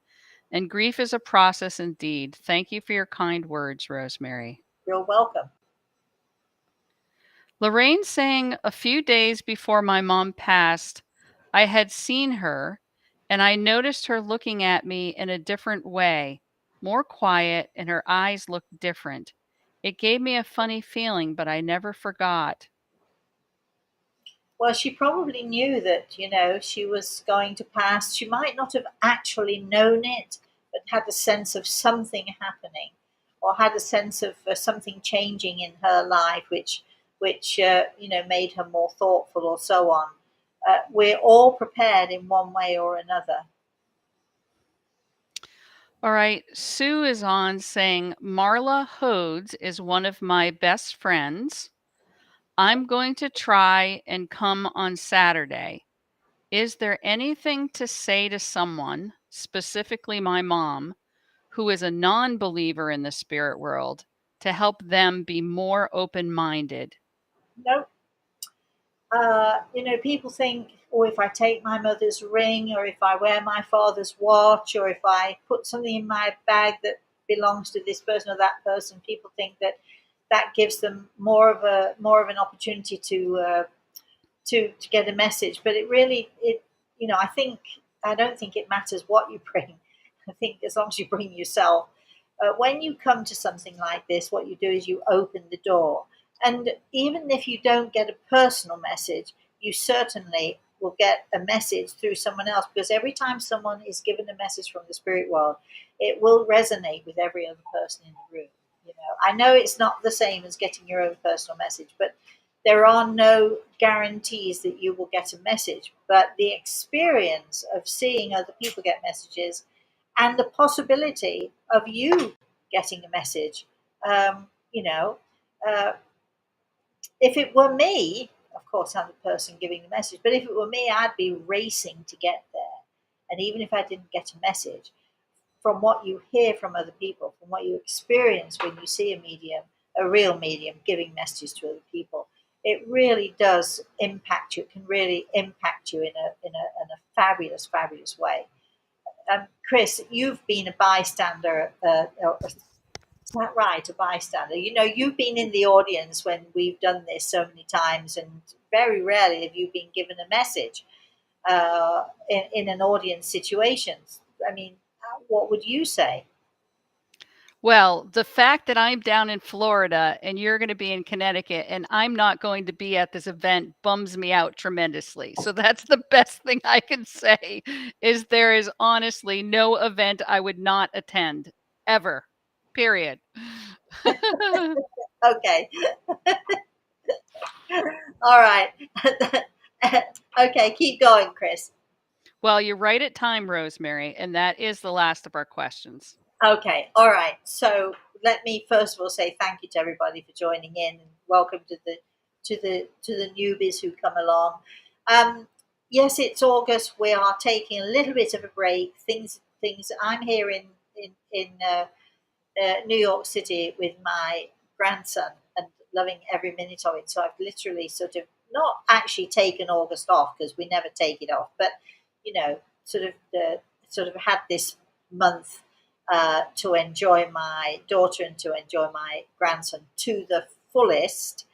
and grief is a process indeed. Thank you for your kind words, Rosemary. You're welcome. Lorraine saying, a few days before my mom passed, I had seen her and I noticed her looking at me in a different way, more quiet, and her eyes looked different. It gave me a funny feeling, but I never forgot. Well, she probably knew that, she was going to pass. She might not have actually known it, but had a sense of something happening, or had a sense of something changing in her life, which made her more thoughtful, or so on. We're all prepared in one way or another. All right, Sue is on saying, Marla Hodes is one of my best friends. I'm going to try and come on Saturday. Is there anything to say to someone, specifically my mom, who is a non believer in the spirit world, to help them be more open minded? No, people think, or if I take my mother's ring, or if I wear my father's watch, or if I put something in my bag that belongs to this person or that person, people think that gives them more of an opportunity to get a message. But I don't think it matters what you bring. I think as long as you bring yourself. When you come to something like this, what you do is you open the door. And even if you don't get a personal message, you certainly will get a message through someone else, because every time someone is given a message from the spirit world, it will resonate with every other person in the room. I know it's not the same as getting your own personal message, but there are no guarantees that you will get a message. But the experience of seeing other people get messages, and the possibility of you getting a message, um, you know, uh, if it were me, of course, I'm the person giving the message, but if it were me, I'd be racing to get there. And even if I didn't get a message, from what you hear from other people, from what you experience when you see a real medium giving messages to other people, it really does impact you. It can really impact you in a fabulous, fabulous way. Chris, you've been a bystander. Is that right? A bystander. You know, you've been in the audience when we've done this so many times, and very rarely have you been given a message in an audience situation. I mean, what would you say? Well, the fact that I'm down in Florida and you're going to be in Connecticut and I'm not going to be at this event bums me out tremendously. So that's the best thing I can say is there is honestly no event I would not attend ever. Period. Okay. All right. Okay, keep going, Chris. Well, you're right at time, Rosemary, and that is the last of our questions. Okay, all right. So let me first of all say thank you to everybody for joining in, and welcome to the newbies who come along. Um, yes, it's August. We are taking a little bit of a break. Things. I'm here in New York City with my grandson and loving every minute of it. So I've literally sort of not actually taken August off because we never take it off, but sort of had this month to enjoy my daughter and to enjoy my grandson to the fullest.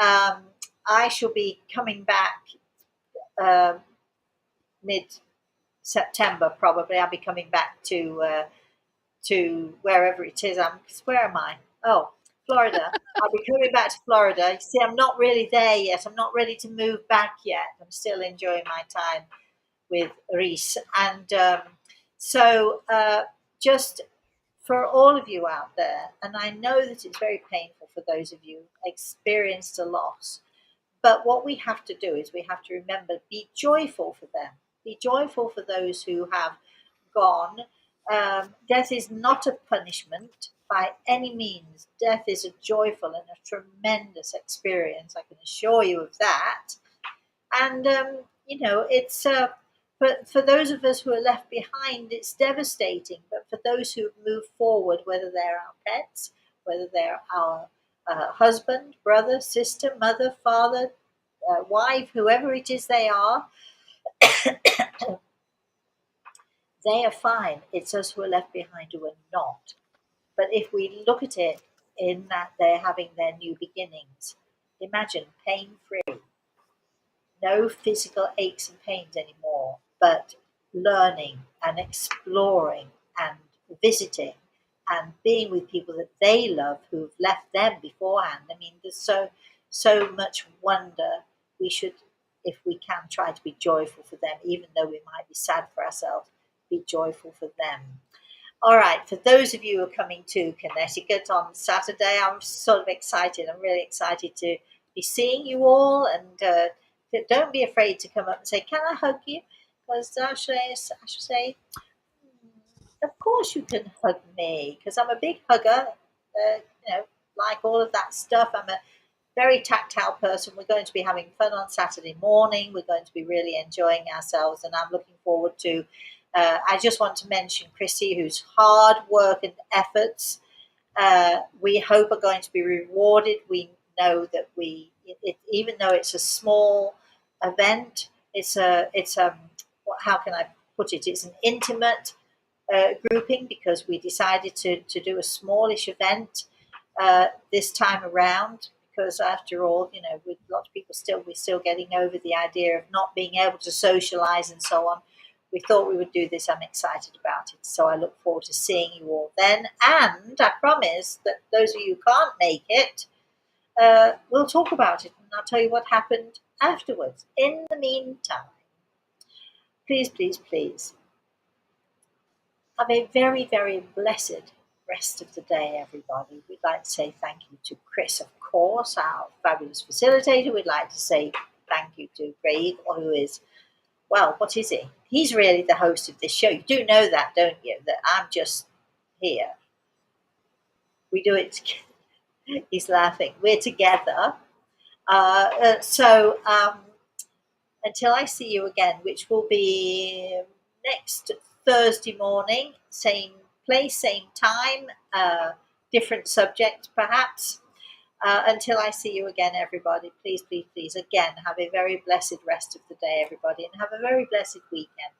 Um, I shall be coming back uh, mid September probably. I'll be coming back to wherever it is. Where am I? Oh, Florida. I'll be coming back to Florida. You see, I'm not really there yet. I'm not ready to move back yet. I'm still enjoying my time with Reese. And just for all of you out there, and I know that it's very painful for those of you experienced a loss, but what we have to do is we have to remember, be joyful for them. Be joyful for those who have gone. Death is not a punishment by any means. Death is a joyful and a tremendous experience. I can assure you of that. And it's for those of us who are left behind, it's devastating. But for those who have moved forward, whether they're our pets, whether they're our husband, brother, sister, mother, father, wife, whoever it is they are fine. It's us who are left behind who are not. But if we look at it in that they're having their new beginnings, imagine pain free, no physical aches and pains anymore, but learning and exploring and visiting and being with people that they love who've left them beforehand. I mean, there's so much wonder. We should, if we can, try to be joyful for them, even though we might be sad for ourselves, be joyful for them. All right, for those of you who are coming to Connecticut on Saturday, I'm sort of excited. I'm really excited to be seeing you all, and don't be afraid to come up and say, "Can I hug you?" Because I should say, "Of course you can hug me," because I'm a big hugger. Like all of that stuff. I'm a very tactile person. We're going to be having fun on Saturday morning. We're going to be really enjoying ourselves, and I'm looking forward to. I just want to mention Chrissy, whose hard work and efforts we hope are going to be rewarded. We know that even though it's a small event, how can I put it? It's an intimate grouping because we decided to do a smallish event this time around. Because after all, with lots of people we're still getting over the idea of not being able to socialize and so on. We thought we would do this. I'm excited about it. So I look forward to seeing you all then. And I promise that those of you who can't make it, we'll talk about it and I'll tell you what happened afterwards. In the meantime, please, please, please have a very, very blessed rest of the day, everybody. We'd like to say thank you to Chris, of course, our fabulous facilitator. We'd like to say thank you to Craig, who is, well, what is he? He's really the host of this show. You do know that, don't you? That I'm just here. We do it together. He's laughing. We're together. So until I see you again, which will be next Thursday morning, same place, same time, different subject perhaps. Until I see you again, everybody, please, please, please, again, have a very blessed rest of the day, everybody, and have a very blessed weekend.